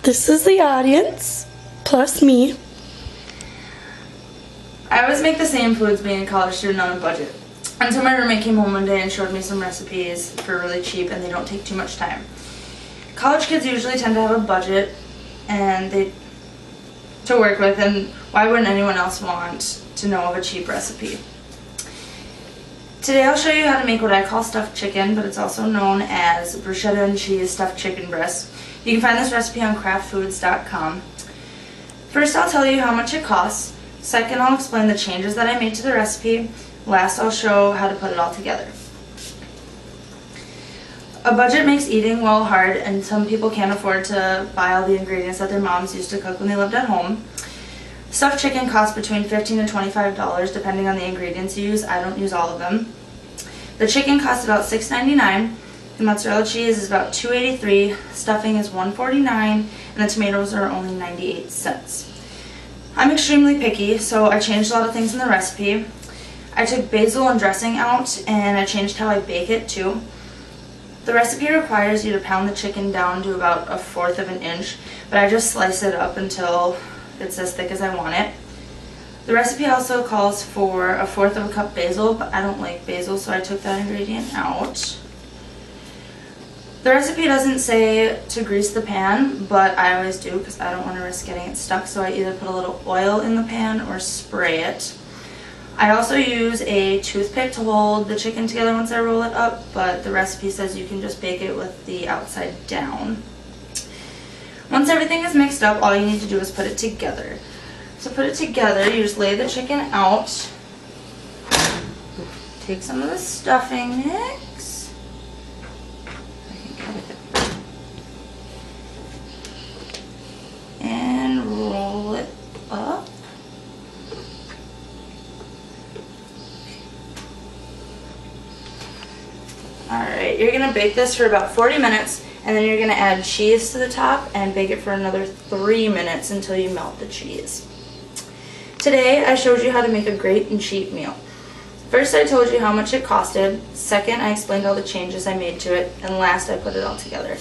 This is the audience, plus me. I always make the same foods being a college student on a budget. Until my roommate came home one day and showed me some recipes for really cheap and they don't take too much time. College kids usually tend to have a budget and to work with, and why wouldn't anyone else want to know of a cheap recipe? Today I'll show you how to make what I call stuffed chicken, but it's also known as bruschetta and cheese stuffed chicken breast. You can find this recipe on craftfoods.com. First I'll tell you how much it costs. Second, I'll explain the changes that I made to the recipe. Last, I'll show how to put it all together. A budget makes eating well hard, and some people can't afford to buy all the ingredients that their moms used to cook when they lived at home. Stuffed chicken costs between $15 and $25 depending on the ingredients you use. I don't use all of them. The chicken costs about $6.99. The mozzarella cheese is about $2.83. Stuffing is $1.49, and the tomatoes are only 98 cents. I'm extremely picky, so I changed a lot of things in the recipe. I took basil and dressing out, and I changed how I bake it too. The recipe requires you to pound the chicken down to about 1/4 of an inch, but I just slice it up until it's as thick as I want it. The recipe also calls for 1/4 of a cup basil, but I don't like basil, so I took that ingredient out. The recipe doesn't say to grease the pan, but I always do because I don't want to risk getting it stuck, so I either put a little oil in the pan or spray it. I also use a toothpick to hold the chicken together once I roll it up, but the recipe says you can just bake it with the outside down. Once everything is mixed up, all you need to do is put it together. To put it together, you just lay the chicken out, take some of the stuffing mix, and roll it up. Alright, you're going to bake this for about 40 minutes, and then you're going to add cheese to the top and bake it for another 3 minutes until you melt the cheese. Today I showed you how to make a great and cheap meal. First I told you how much it costed, second I explained all the changes I made to it, and last I put it all together.